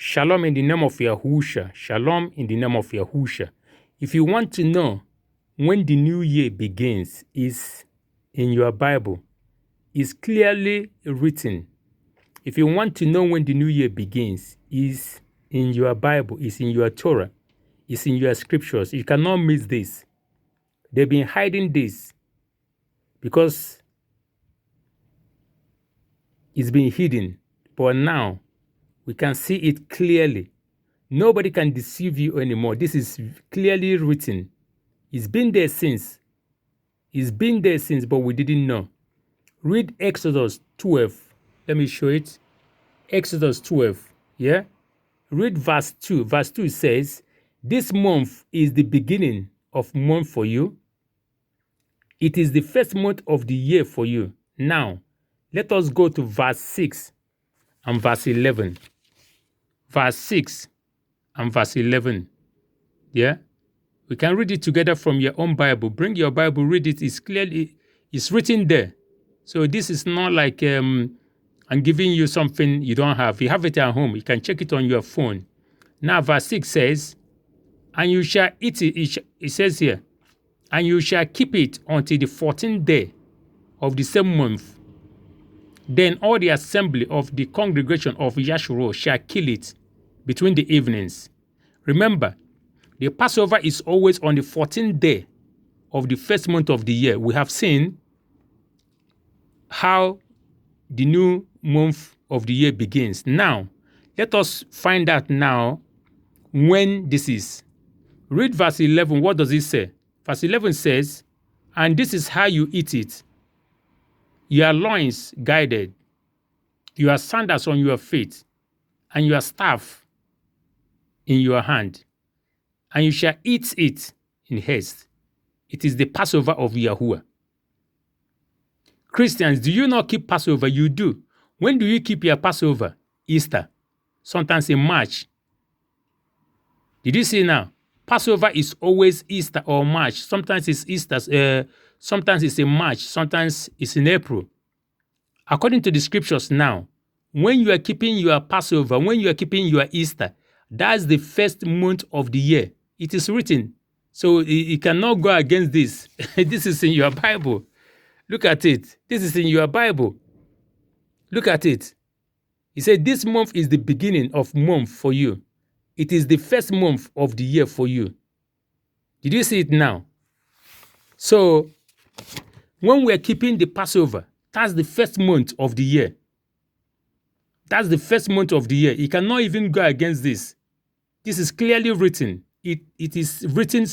Shalom in the name of Yahusha. Shalom in the name of Yahusha. If you want to know when the new year begins, is in your Bible. It's clearly written. If you want to know when the new year begins, is in your Bible, is in your Torah, is in your scriptures. You cannot miss this. They've been hiding this because it's been hidden. But now we can see it clearly. Nobody can deceive you anymore. This is clearly written. It's been there since. It's been there since, but we didn't know. Read Exodus 12. Let me show it. Exodus 12. Yeah? Read verse 2. Verse 2 says, "This month is the beginning of month for you. It is the first month of the year for you." Now, let us go to verse 6 and verse 11. Verse 6 and verse 11. Yeah? We can read it together from your own Bible. Bring your Bible, read it. It's written there. So this is not like I'm giving you something you don't have. You have it at home. You can check it on your phone. Now verse 6 says, "And you shall eat it." It says here, "And you shall keep it until the 14th day of the same month. Then all the assembly of the congregation of Yahshua shall kill it between the evenings." Remember, the Passover is always on the 14th day of the first month of the year. We have seen how the new month of the year begins. Now, let us find out now when this is. Read verse 11. What does it say? Verse 11 says, "And this is how you eat it. Your loins guided, your sandals on your feet, and your staff in your hand. And you shall eat it in haste. It is the Passover of Yahuwah." Christians, do you not keep Passover? You do. When do you keep your Passover? Easter. Sometimes in March. Did you see now? Passover is always Easter or March. Sometimes it's Easter. Sometimes it's in March. Sometimes it's in April. According to the scriptures now, when you are keeping your Passover, when you are keeping your Easter, that's the first month of the year. It is written. So you cannot go against this. This is in your Bible. Look at it. This is in your Bible. Look at it. He said, "This month is the beginning of month for you. It is the first month of the year for you." Did you see it now? So, when we are keeping the Passover, that's the first month of the year. That's the first month of the year. You cannot even go against this. This is clearly written. It is written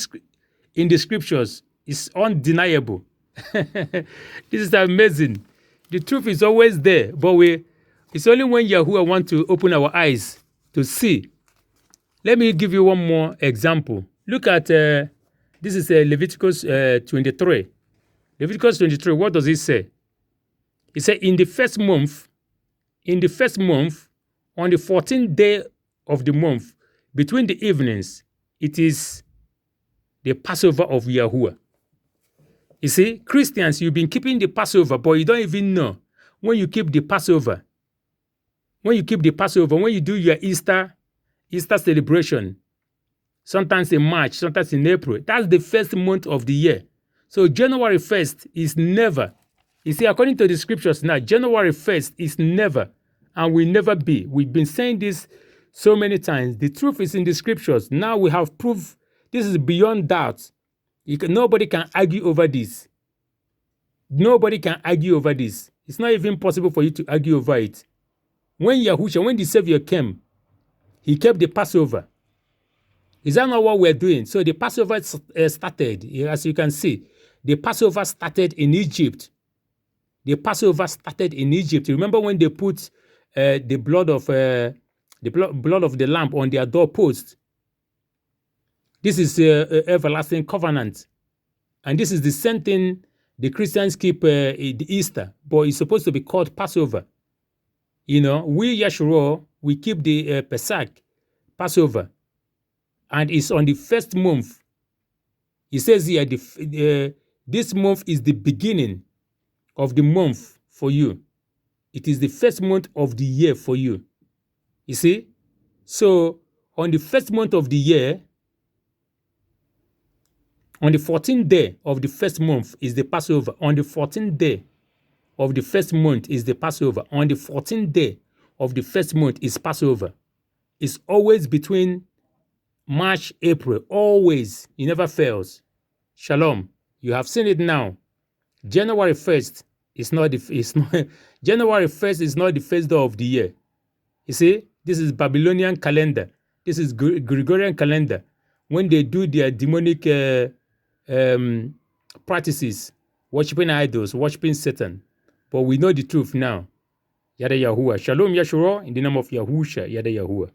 in the scriptures. It's undeniable. This is amazing. The truth is always there, but it's only when Yahuwah wants to open our eyes to see. Let me give you one more example. Look at, this is Leviticus 23. Leviticus 23, what does it say? It says, in the first month, on the 14th day of the month, between the evenings, it is the Passover of Yahuwah. You see, Christians, you've been keeping the Passover, but you don't even know when you keep the Passover. When you keep the Passover, when you do your Easter celebration, sometimes in March, sometimes in April, that's the first month of the year. So January 1st is never. You see, according to the scriptures now, January 1st is never and will never be. We've been saying this so many times. The truth is in the scriptures. Now we have proof. This is beyond doubt. Nobody can argue over this. Nobody can argue over this. It's not even possible for you to argue over it. When the Savior came, he kept the Passover. Is that not what we're doing? So the Passover started, as you can see, the Passover started in Egypt. The Passover started in Egypt. Remember when they put the blood of the lamb on their doorpost? This is everlasting covenant. And this is the same thing the Christians keep the Easter, but it's supposed to be called Passover. You know, we Yahshua, we keep the Passover. And it's on the first month. It says here, this month is the beginning of the month for you. It is the first month of the year for you. You see? So on the first month of the year, on the 14th day of the first month is the Passover. On the 14th day of the first month is the Passover. On the 14th day of the first month is Passover. It's always between March, April. Always. It never fails. Shalom. You have seen it now. January 1st is not January 1st is not the first day of the year. You see, this is Babylonian calendar. This is Gregorian calendar. When they do their demonic practices, worshiping idols, worshiping Satan. But we know the truth now. Yada Yahuwah. Shalom Yashua in the name of Yahusha. Yada Yahuwah.